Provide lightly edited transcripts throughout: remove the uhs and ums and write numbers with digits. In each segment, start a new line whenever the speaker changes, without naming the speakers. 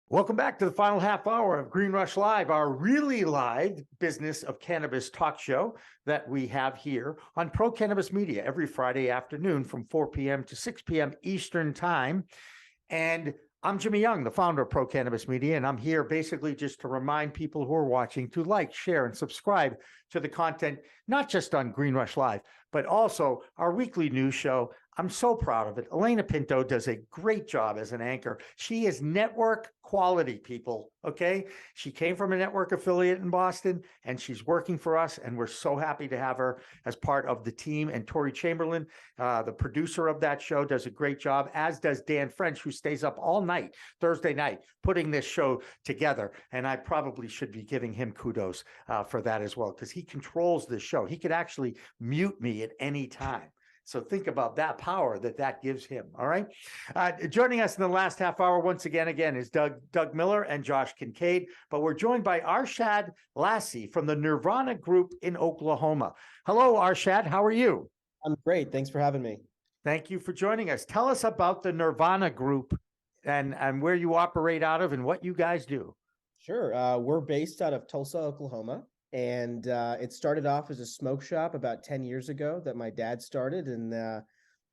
Welcome back to the final half hour of Green Rush Live, our really live business of cannabis talk show that we have here on Pro Cannabis Media every Friday afternoon from 4 p.m. to 6 p.m. Eastern Time. And I'm Jimmy Young, the founder of Pro Cannabis Media, and I'm here basically just to remind people who are watching to like, share, and subscribe to the content, not just on Green Rush Live, but also our weekly news show. I'm so proud of it. Elena Pinto does a great job as an anchor. She is network quality, people, okay? She came from a network affiliate in Boston, and she's working for us, and we're so happy to have her as part of the team. And Tori Chamberlain, the producer of that show, does a great job, as does Dan French, who stays up all night, Thursday night, putting this show together. And I probably should be giving him kudos for that as well, because he controls this show. He could actually mute me at any time. So think about that power that gives him. All right. Joining us in the last half hour, once again, is Doug Miller and Josh Kincaid. But we're joined by Arshad Lasi from the Nirvana Group in Oklahoma. Hello, Arshad. How are you?
I'm great. Thanks for having me.
Thank you for joining us. Tell us about the Nirvana Group and where you operate out of and what you guys do.
Sure. We're based out of Tulsa, Oklahoma. And it started off as a smoke shop about 10 years ago that my dad started. And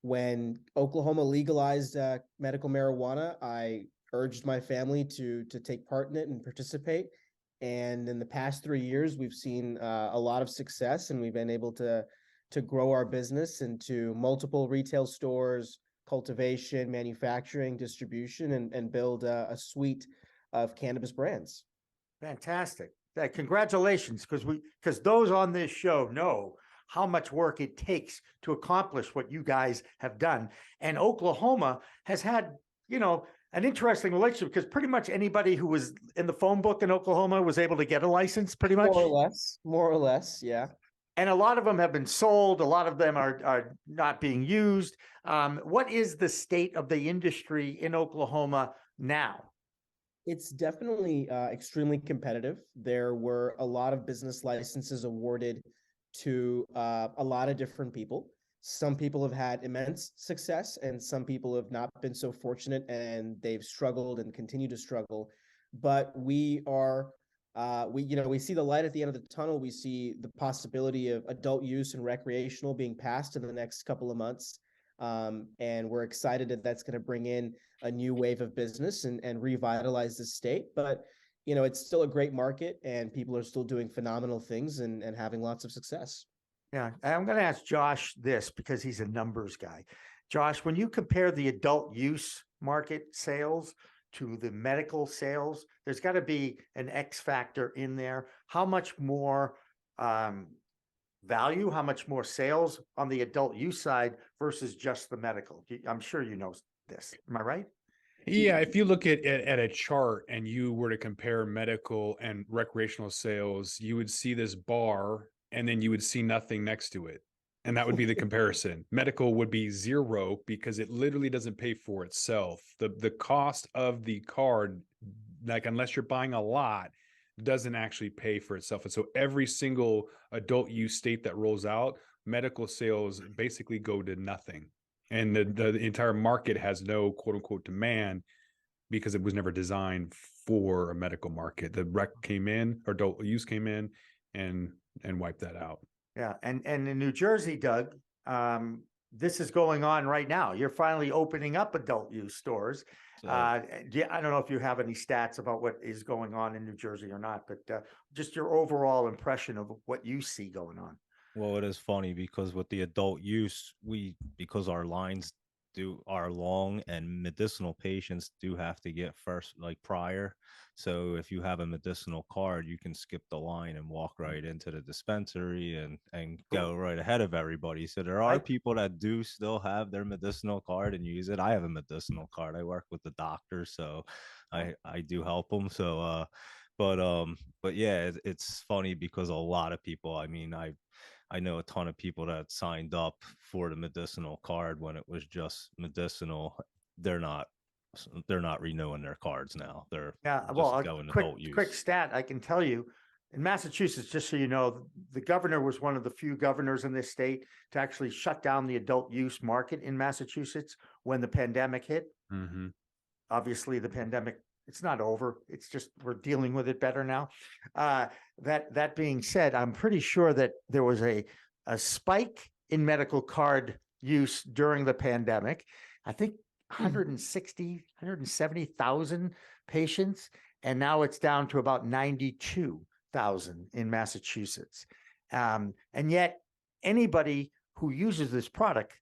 when Oklahoma legalized medical marijuana, I urged my family to take part in it and participate. And in the past 3 years, we've seen a lot of success, and we've been able to grow our business into multiple retail stores, cultivation, manufacturing, distribution, and build a suite of cannabis brands.
Fantastic. Congratulations, because those on this show know how much work it takes to accomplish what you guys have done. And Oklahoma has had, an interesting relationship, because pretty much anybody who was in the phone book in Oklahoma was able to get a license, pretty much.
More or less, yeah.
And a lot of them have been sold. A lot of them are not being used. What is the state of the industry in Oklahoma now?
It's definitely extremely competitive. There were a lot of business licenses awarded to a lot of different people. Some people have had immense success, and some people have not been so fortunate, and they've struggled and continue to struggle. But we see the light at the end of the tunnel. We see the possibility of adult use and recreational being passed in the next couple of months. And we're excited that that's going to bring in a new wave of business and revitalize the state. But, it's still a great market, and people are still doing phenomenal things and having lots of success.
Yeah. I'm going to ask Josh this, because he's a numbers guy. Josh, when you compare the adult use market sales to the medical sales, there's got to be an X factor in there. How much more value, how much more sales on the adult use side versus just the medical? I'm sure you know this. Am I right?
Yeah, if you look at a chart and you were to compare medical and recreational sales, you would see this bar, and then you would see nothing next to it. And that would be the comparison. Medical would be zero because it literally doesn't pay for itself. The cost of the card, like unless you're buying a lot, doesn't actually pay for itself. And so every single adult use state that rolls out, medical sales basically go to nothing. And the entire market has no quote unquote demand because it was never designed for a medical market. The rec came in, or adult use came in and wiped that out.
Yeah. And in New Jersey, Doug, this is going on right now. You're finally opening up adult use stores.
So,
I don't know if you have any stats about what is going on in New Jersey or not, but just your overall impression of what you see going on.
well, it is funny because with the adult use, because our lines are long and medicinal patients do have to get first, like prior. So if you have a medicinal card, you can skip the line and walk right into the dispensary and go right ahead of everybody. So there are people that do still have their medicinal card and use it. I have a medicinal card. I work with the doctor, so I do help them. So but yeah, it's funny because a lot of people, I mean, I know a ton of people that signed up for the medicinal card when it was just medicinal. They're not renewing their cards now. They're going adult use.
Quick stat I can tell you. In Massachusetts, just so you know, the governor was one of the few governors in this state to actually shut down the adult use market in Massachusetts when the pandemic hit.
Mm-hmm.
Obviously, the pandemic it's not over. It's just we're dealing with it better now. That being said, I'm pretty sure that there was a spike in medical card use during the pandemic. I think 160, 170,000 patients, and now it's down to about 92,000 in Massachusetts. And yet, anybody who uses this product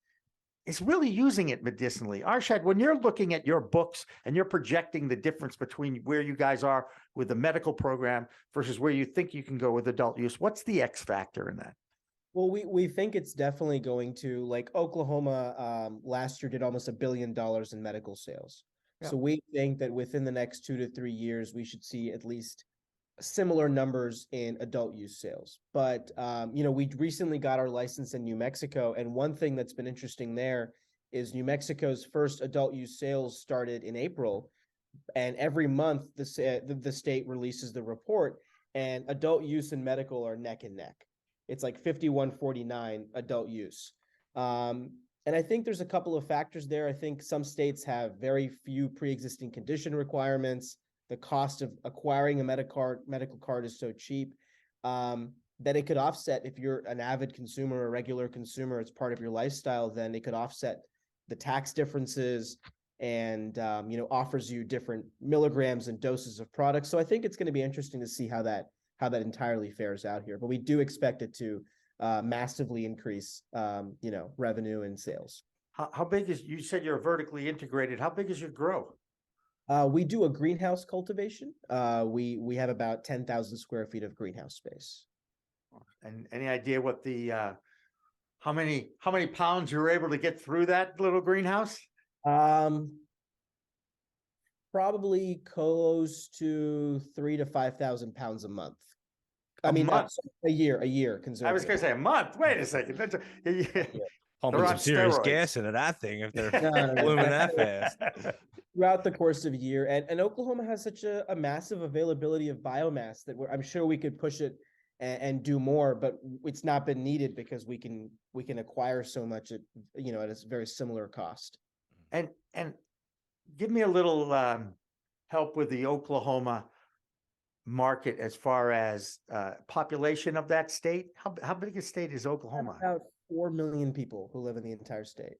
is really using it medicinally. Arshad, when you're looking at your books and you're projecting the difference between where you guys are with the medical program versus where you think you can go with adult use, what's the X factor in that?
Well, we think it's definitely going to, like Oklahoma last year did almost $1 billion in medical sales.
Yeah.
So we think that within the next 2 to 3 years, we should see at least similar numbers in adult use sales. But, we recently got our license in New Mexico. And one thing that's been interesting there is New Mexico's first adult use sales started in April. And every month, the state releases the report, and adult use and medical are neck and neck. It's like 51-49 adult use. And I think there's a couple of factors there. I think some states have very few pre-existing condition requirements. The cost of acquiring a medical card is so cheap that it could offset, if you're an avid consumer or a regular consumer, it's part of your lifestyle, then it could offset the tax differences and offers you different milligrams and doses of products. So I think it's going to be interesting to see how that entirely fares out here. But we do expect it to massively increase revenue and sales.
How big is, you said you're vertically integrated, how big is your grow?
We do a greenhouse cultivation. We have about 10,000 square feet of greenhouse space.
And any idea what the how many pounds you were able to get through that little greenhouse?
Probably close to 3,000 to 5,000 pounds a month. A year.
I was going to say a month. Wait a second. That's
Pumping some serious
steroids.
gas into that thing if they're
No.
blooming that fast.
Throughout the course of a year. And Oklahoma has such a massive availability of biomass that I'm sure we could push it and do more, but it's not been needed because we can acquire so much at a very similar cost.
And give me a little help with the Oklahoma market as far as population of that state. How big a state is Oklahoma?
About 4 million people who live in the entire state.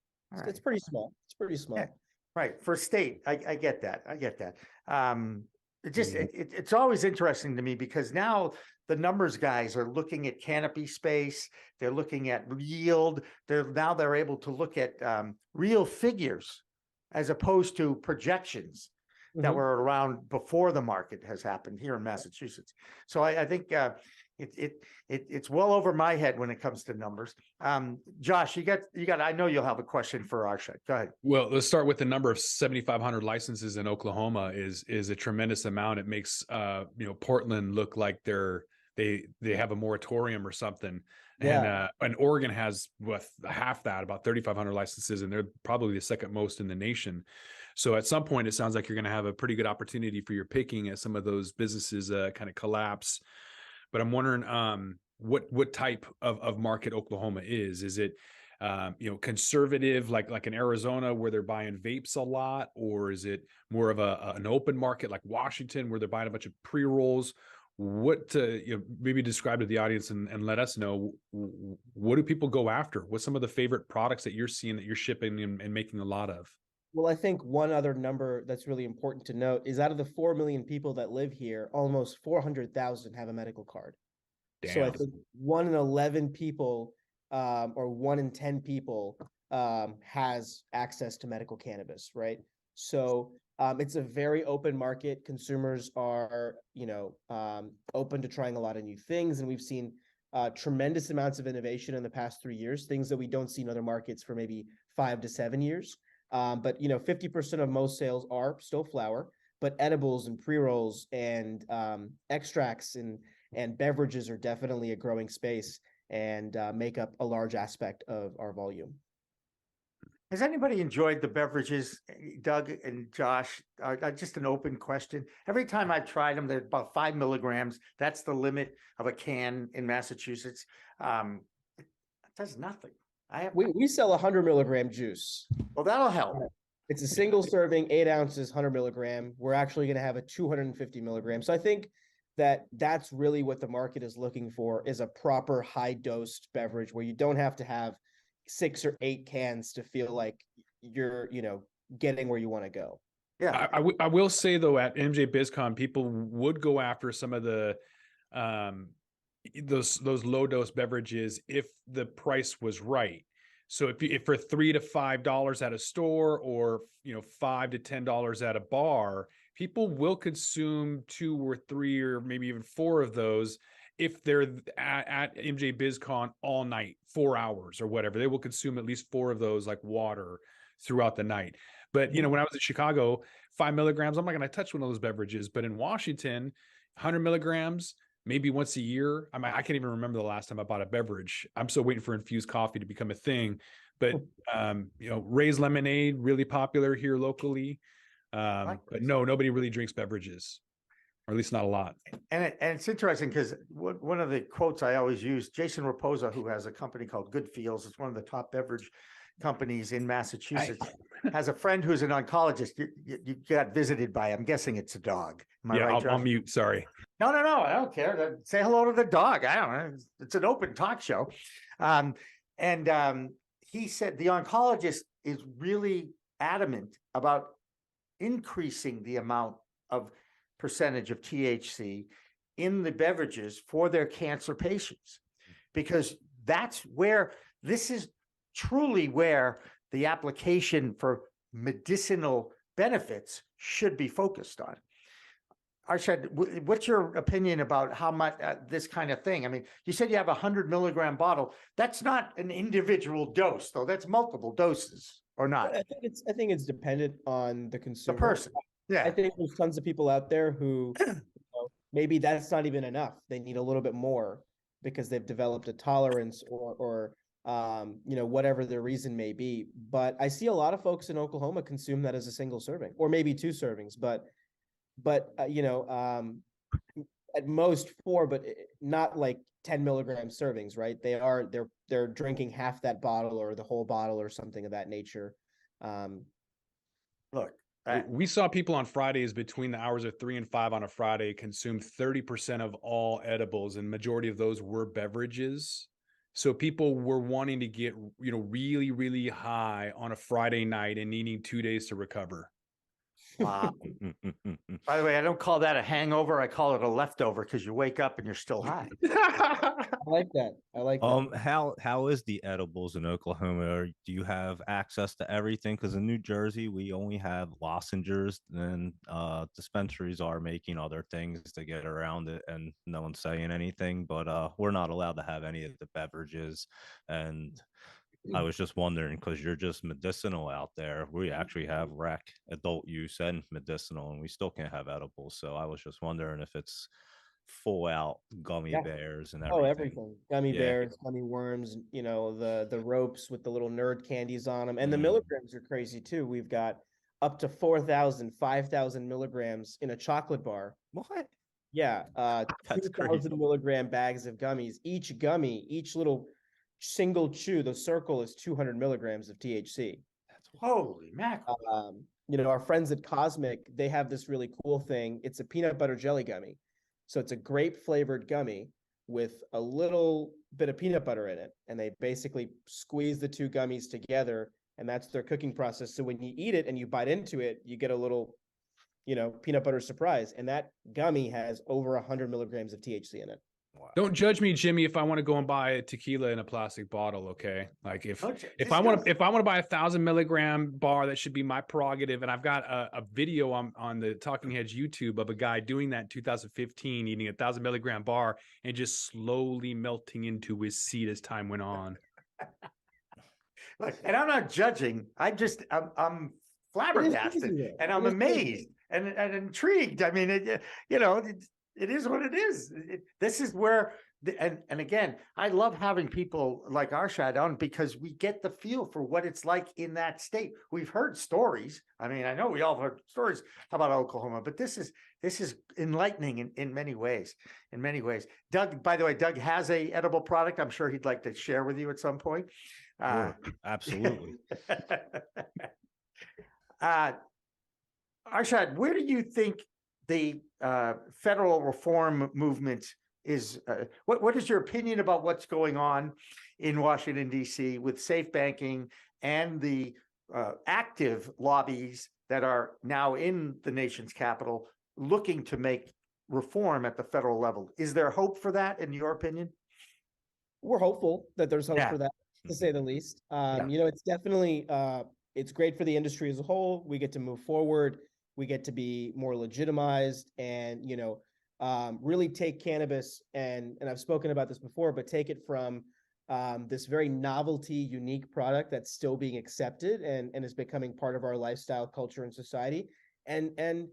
It's pretty small. It's pretty small.
Yeah, right. For state, I get that. It's always interesting to me because now the numbers guys are looking at canopy space. They're looking at yield. They're able to look at real figures as opposed to projections that were around before the market has happened here in Massachusetts. So I think it's well over my head when it comes to numbers. Josh, you got. I know you'll have a question for Arshad. Go ahead.
Well, let's start with the number of 7,500 licenses in Oklahoma is a tremendous amount. It makes Portland look like they have a moratorium or something.
Yeah.
And Oregon has half that, about 3,500 licenses, and they're probably the second most in the nation. So at some point, it sounds like you're going to have a pretty good opportunity for your picking as some of those businesses kind of collapse. But I'm wondering what type of market Oklahoma is. Is it conservative like in Arizona where they're buying vapes a lot, or is it more of an open market like Washington where they're buying a bunch of pre-rolls? What maybe describe to the audience and let us know, what do people go after? What's some of the favorite products that you're seeing that you're shipping and making a lot of?
Well, I think one other number that's really important to note is out of the 4 million people that live here, almost 400,000 have a medical card.
Damn.
So I think 1 in 11 people or 1 in 10 people has access to medical cannabis, right? So it's a very open market. Consumers are, open to trying a lot of new things. And we've seen tremendous amounts of innovation in the past 3 years, things that we don't see in other markets for maybe 5 to 7 years. But 50% of most sales are still flower, but edibles and pre-rolls and extracts and beverages are definitely a growing space and make up a large aspect of our volume.
Has anybody enjoyed the beverages, Doug and Josh? Just an open question. Every time I've tried them, they're about 5 milligrams. That's the limit of a can in Massachusetts. It does nothing.
We sell 100 milligram juice.
Well, that'll help.
It's a single serving, 8 ounces, 100 milligram. We're actually going to have a 250 milligram. So I think that that's really what the market is looking for, is a proper high dosed beverage where you don't have to have 6 or 8 cans to feel like you're, getting where you want to go.
Yeah.
I will say though, at MJ BizCon, people would go after some of the those low dose beverages if the price was right. So if for $3 to $5 at a store, or $5 to $10 at a bar, people will consume 2 or 3 or maybe even 4 of those. If they're at MJ BizCon all night, 4 hours or whatever, they will consume at least 4 of those like water throughout the night. But when I was in Chicago, 5 milligrams, I'm not going to touch one of those beverages. But in Washington, 100 milligrams, maybe once a year. I mean, I can't even remember the last time I bought a beverage. I'm still waiting for infused coffee to become a thing. But Ray's lemonade, really popular here locally. But no, nobody really drinks beverages, or at least not a lot.
And it's interesting because one of the quotes I always use, Jason Raposa, who has a company called Good Feels, it's one of the top beverage companies in Massachusetts, has a friend who's an oncologist. You got visited by, I'm guessing it's a dog. Am I right,
I'll mute. Sorry.
No, I don't care. Say hello to the dog. I don't know. It's an open talk show. He said the oncologist is really adamant about increasing the amount of percentage of THC in the beverages for their cancer patients, because that's where this is truly where the application for medicinal benefits should be focused on. Arshad, what's your opinion about how much this kind of thing? I mean, you said you have a 100 milligram bottle. That's not an individual dose, though. That's multiple doses, or not?
I think it's dependent on the consumer.
The person. Yeah.
I think there's tons of people out there who maybe that's not even enough. They need a little bit more because they've developed a tolerance or whatever their reason may be. But I see a lot of folks in Oklahoma consume that as a single serving, or maybe 2 servings, but at most 4, but not like 10 milligram servings, right? They're drinking half that bottle or the whole bottle or something of that nature.
Look,
we saw people on Fridays between the hours of 3 and 5 on a Friday consume 30% of all edibles, and majority of those were beverages. So people were wanting to get, really, really high on a Friday night and needing 2 days to recover.
wow. By the way, I don't call that a hangover. I call it a leftover, because you wake up and you're still high.
I like that.
How is the edibles in Oklahoma? Or do you have access to everything? Because in New Jersey, we only have lozenges, and dispensaries are making other things to get around it, and no one's saying anything. But we're not allowed to have any of the beverages. And I was just wondering, because you're just medicinal out there. We actually have rec, adult use, and medicinal, and we still can't have edibles. So I was just wondering if it's full out gummy bears and everything.
Oh, everything. Gummy bears, gummy worms, the ropes with the little nerd candies on them. And the milligrams are crazy too. We've got up to 4,000, 5,000 milligrams in a chocolate bar.
What?
Yeah.
That's
2,000 milligram bags of gummies. Each little single chew, the circle is 200 milligrams of THC.
That's holy mackerel.
Our friends at Cosmic, they have this really cool thing. It's a peanut butter jelly gummy. So it's a grape flavored gummy with a little bit of peanut butter in it. And they basically squeeze the 2 gummies together, and that's their cooking process. So when you eat it and you bite into it, you get a little, peanut butter surprise. And that gummy has over 100 milligrams of THC in it.
Wow.
Don't judge me, Jimmy, if I want to go and buy a tequila in a plastic bottle. Okay, like if I want to buy 1,000 milligram bar, that should be my prerogative. And I've got a video on the Talking Hedge YouTube of a guy doing that in 2015, eating 1,000 milligram bar and just slowly melting into his seat as time went on.
Look, and I'm not judging. I'm flabbergasted, and I'm amazed and intrigued. I mean, it is what it is. This is where, and again, I love having people like Arshad on, because we get the feel for what it's like in that state. We've heard stories. I mean, I know we all heard stories about Oklahoma, but this is enlightening in many ways. In many ways, Doug. By the way, Doug has a edible product. I'm sure he'd like to share with you at some point.
Sure, absolutely.
Arshad, where do you think the federal reform movement is? What is your opinion about what's going on in Washington, D.C. with safe banking and the active lobbies that are now in the nation's capital looking to make reform at the federal level? Is there hope for that, in your opinion?
We're hopeful that there's hope
Yeah.
for that, to say the least.
Yeah.
You know, it's definitely it's great for the industry as a whole. We get to move forward. We get to be more legitimized, and really take cannabis and I've spoken about this before, but take it from this very novelty, unique product that's still being accepted and is becoming part of our lifestyle, culture, and society, and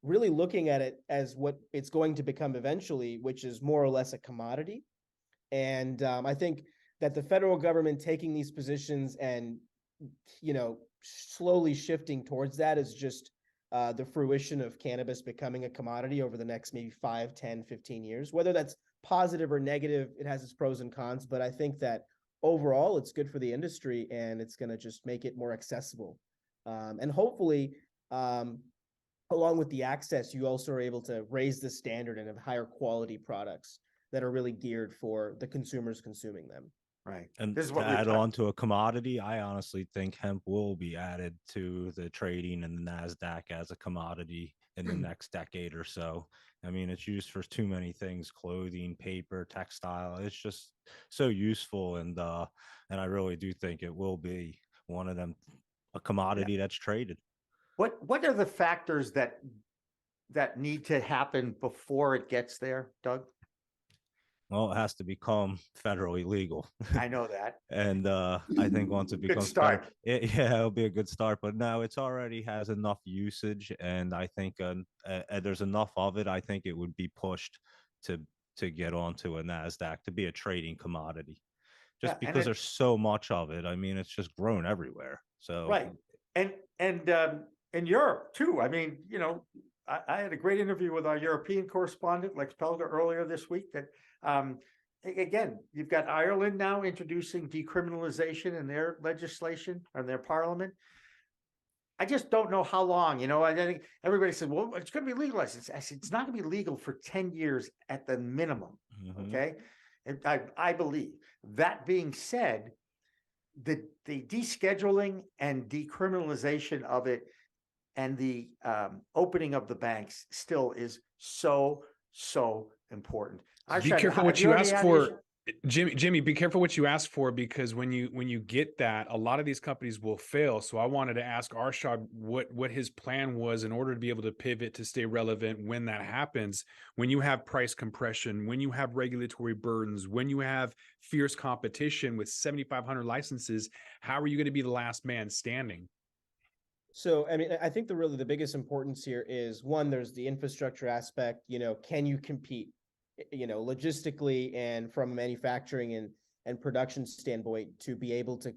really looking at it as what it's going to become eventually, which is more or less a commodity. And I think that the federal government taking these positions and, slowly shifting towards that is just the fruition of cannabis becoming a commodity over the next maybe 5, 10, 15 years. Whether that's positive or negative, it has its pros and cons. But I think that overall, it's good for the industry, and it's going to just make it more accessible. And hopefully, along with the access, you also are able to raise the standard and have higher quality products that are really geared for the consumers consuming them.
Right.
And
This is
to
what
add on to a commodity, I honestly think hemp will be added to the trading and the NASDAQ as a commodity in the next decade or so. I mean, it's used for too many things: clothing, paper, textile. It's just so useful, and I really do think it will be one of them, a commodity that's traded.
What are the factors that need to happen before it gets there, Doug?
Well, it has to become federally legal.
I know that.
And I think once it
Good
becomes
start.
yeah, it'll be a good start. But no, it's already has enough usage, and I think there's enough of it. I think it would be pushed to get onto a NASDAQ to be a trading commodity, just
Yeah,
because there's so much of it. I mean, it's just grown everywhere. So
right, and in Europe too. I mean, I had a great interview with our European correspondent, Lex Pelger, earlier this week. That again, you've got Ireland now introducing decriminalization in their legislation or their parliament. I just don't know how long. I think everybody said, "Well, it's going to be legalized." I said, "It's not going to be legal for 10 years at the minimum." Okay, and I believe. That being said, the descheduling and decriminalization of it and the opening of the banks still is so important.
Be
Arshad,
careful
have
what you
already
ask
had
for, Jimmy. Be careful what you ask for, because when you get that, a lot of these companies will fail. So I wanted to ask Arshad what his plan was in order to be able to pivot to stay relevant when that happens. When you have price compression, when you have regulatory burdens, when you have fierce competition with 7,500 licenses, how are you going to be the last man standing?
So, I mean, I think the biggest importance here is, one, there's the infrastructure aspect. Can you compete, logistically and from a manufacturing and production standpoint, to be able to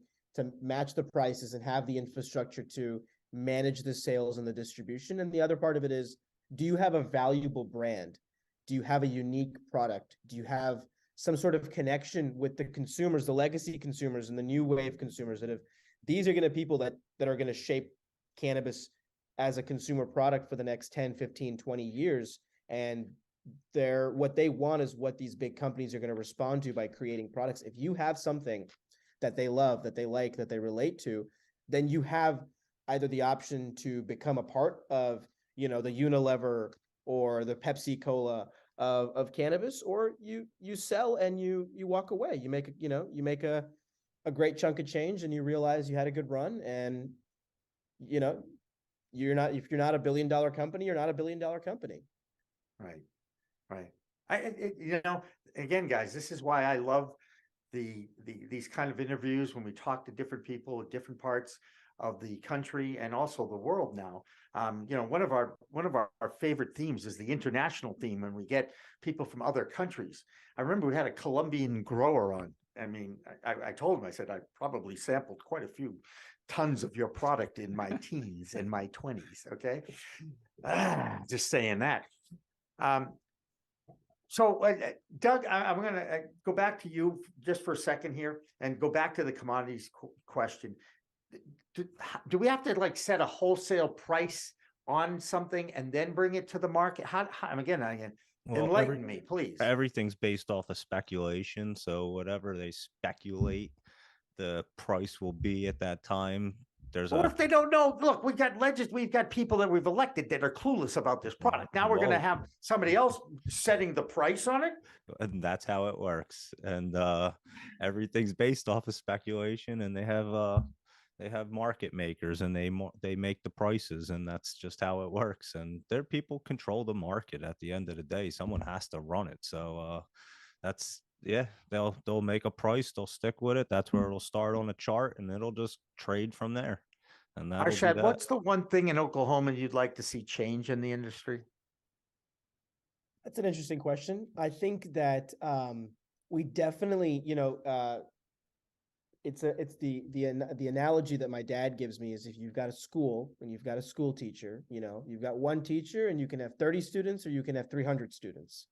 match the prices and have the infrastructure to manage the sales and the distribution. And the other part of it is, do you have a valuable brand? Do you have a unique product? Do you have some sort of connection with the consumers, the legacy consumers and the new wave consumers these are going to people that are going to shape cannabis as a consumer product for the next 10, 15, 20 years. And what they want is what these big companies are going to respond to by creating products. If you have something that they love, that they like, that they relate to, then you have either the option to become a part of, the Unilever or the Pepsi Cola of cannabis, or you sell and you walk away. You make a great chunk of change, and you realize you had a good run, and if you're not a $1 billion company, you're not a $1 billion company.
Right. Again, guys, this is why I love these kind of interviews when we talk to different people at different parts of the country and also the world now. One of our favorite themes is the international theme, when we get people from other countries. I remember we had a Colombian grower on. I mean, I told him, I said, I probably sampled quite a few tons of your product in my teens and my 20s. Okay. Just saying that. So, Doug, I'm going to go back to you just for a second here and go back to the commodities question. do we have to like set a wholesale price on something and then bring it to the market? Again,
Well,
enlighten me, please.
everything's based off of speculation. So whatever they speculate, the price will be at that time. There's
What
a
if they don't know? Look, we've got people that we've elected that are clueless about this product. Now we're going to
Well-
have somebody else setting the price on it.
and that's how it works. And everything's based off of speculation, and they have market makers, and they make the prices, and that's just how it works. And their people control the market at the end of the day. Someone has to run it. So that's yeah, they'll make a price, they'll stick with it. That's where it'll start on a chart, and it'll just trade from there. And that'll be
Arshad,
that.
what's the one thing in Oklahoma you'd like to see change in the industry?
That's an interesting question. I think that we definitely, it's the analogy that my dad gives me is if you've got a school and you've got a school teacher, you've got one teacher and you can have 30 students or you can have 300 students.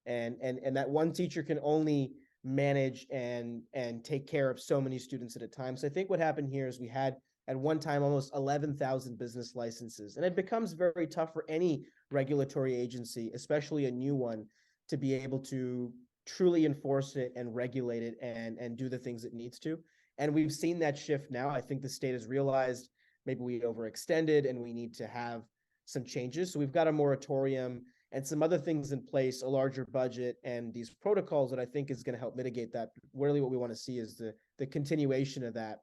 And that one teacher can only manage and take care of so many students at a time. So I think what happened here is we had at one time almost 11,000 business licenses, and it becomes very tough for any regulatory agency, especially a new one, to be able to truly enforce it and regulate it and do the things it needs to. And we've seen that shift now. I think the state has realized maybe we overextended and we need to have some changes. So we've got a moratorium and some other things in place, a larger budget and these protocols that I think is going to help mitigate that. Really what we want to see is the continuation of that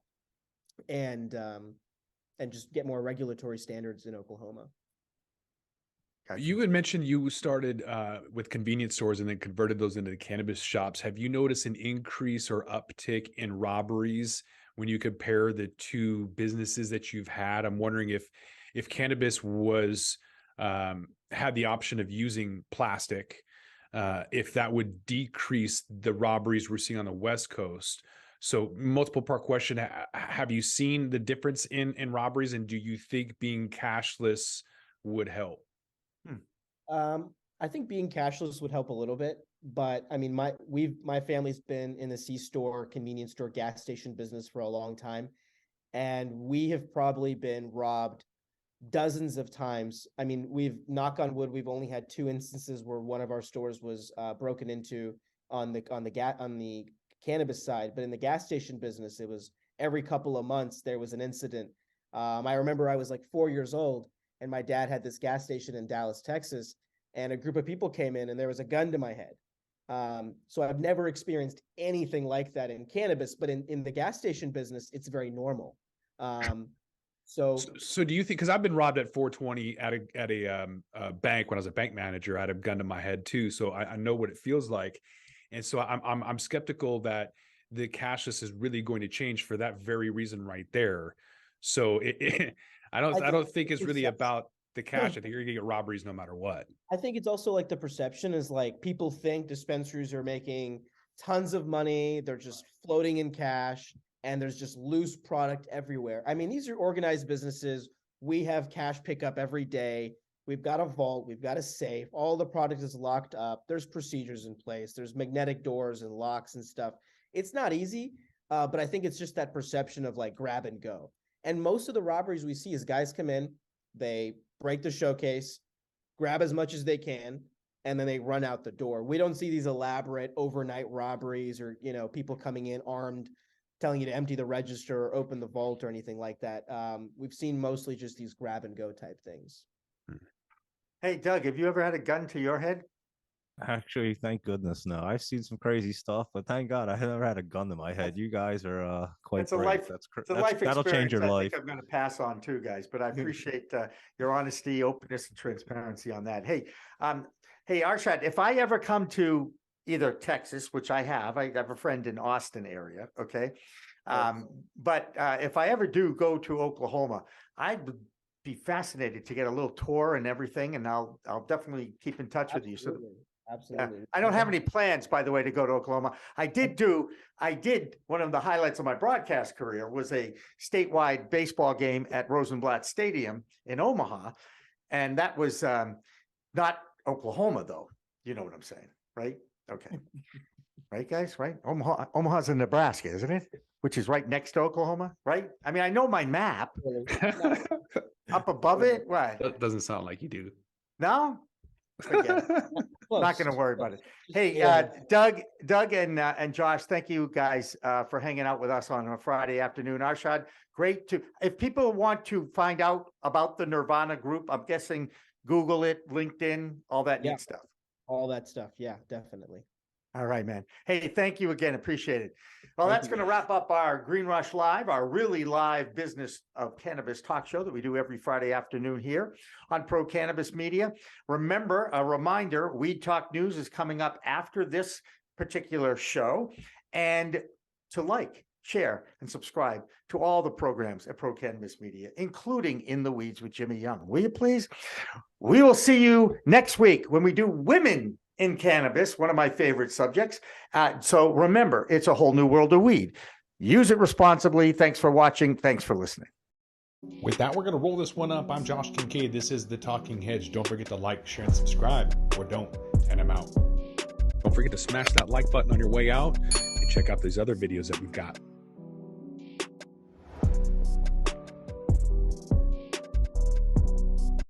and just get more regulatory standards in Oklahoma.
Gotcha.
You had mentioned you started with convenience stores and then converted those into the cannabis shops. Have you noticed an increase or uptick in robberies when you compare the two businesses that you've had? I'm wondering if cannabis was had the option of using plastic, if that would decrease the robberies we're seeing on the West Coast. So multiple part question, have you seen the difference in robberies, and do you think being cashless would help?
I think being cashless would help a little bit, but I mean, my family's been in the C-store, convenience store, gas station business for a long time, and we have probably been robbed dozens of times. I mean, knock on wood, we've only had 2 instances where one of our stores was broken into on the cannabis side, but in the gas station business, it was every couple of months there was an incident. I remember I was like 4 years old, and my dad had this gas station in Dallas, Texas, and a group of people came in and there was a gun to my head. So I've never experienced anything like that in cannabis, but in the gas station business, it's very normal. So
do you think, because I've been robbed at 420 at a bank when I was a bank manager, I had a gun to my head too. So I know what it feels like. And so I'm skeptical that the cashless is really going to change for that very reason right there. So I don't think it's really about the cash. I think you're gonna get robberies no matter what.
I think it's also like the perception is like people think dispensaries are making tons of money. They're just floating in cash and there's just loose product everywhere. I mean, these are organized businesses. We have cash pickup every day. We've got a vault. We've got a safe. All the product is locked up. There's procedures in place. There's magnetic doors and locks and stuff. It's not easy, but I think it's just that perception of like grab and go. And most of the robberies we see is guys come in, they break the showcase, grab as much as they can, and then they run out the door. We don't see these elaborate overnight robberies or, people coming in armed, telling you to empty the register or open the vault or anything like that. We've seen mostly just these grab and go type things.
Hey, Doug, have you ever had a gun to your head?
Actually, thank goodness, no. I've seen some crazy stuff, but thank God I never had a gun to my head. You guys are quite
It's a
brave.
life. It's a life
That'll change
experience.
your
I
life.
think I'm going to pass on too, guys. But I appreciate your honesty, openness, and transparency on that. Hey, Arshad, if I ever come to either Texas, which I have a friend in Austin area. Okay, but if I ever do go to Oklahoma, I'd be fascinated to get a little tour and everything, and I'll definitely keep in touch with you. So.
Absolutely.
I don't have any plans, by the way, to go to Oklahoma. I did one of the highlights of my broadcast career was a statewide baseball game at Rosenblatt Stadium in Omaha. And that was not Oklahoma, though. You know what I'm saying, right? Okay. Right, guys, right? Omaha's in Nebraska, isn't it? which is right next to Oklahoma, right? I mean, I know my map.
Really. No,
Up above it, what?
That doesn't sound like you do.
No? Forget it. Not
close,
going to worry about it.
close.
Hey,
Yeah.
Doug and Josh, thank you guys for hanging out with us on a Friday afternoon. Arshad, great to, if people want to find out about the Nirvana group, I'm guessing Google it, LinkedIn, all that
Yeah.
neat stuff.
All that stuff. Yeah, definitely.
All right, man. Hey, thank you again. Appreciate it. Well,
Thank
that's
you,
going to wrap up our Green Rush Live, our really live business of cannabis talk show that we do every Friday afternoon here on Pro Cannabis Media. Remember, a reminder, Weed Talk News is coming up after this particular show. And to like, share, and subscribe to all the programs at Pro Cannabis Media, including In the Weeds with Jimmy Young. Will you please? We will see you next week when we do Women in Cannabis, one of my favorite subjects. So remember, it's a whole new world of weed. Use it responsibly. Thanks for watching. Thanks for listening.
With that, we're going to roll this one up. I'm Josh Kincaid. This is The Talking Hedge. Don't forget to like, share, and subscribe, or don't, and I'm out. Don't forget to smash that like button on your way out and check out these other videos that we've got.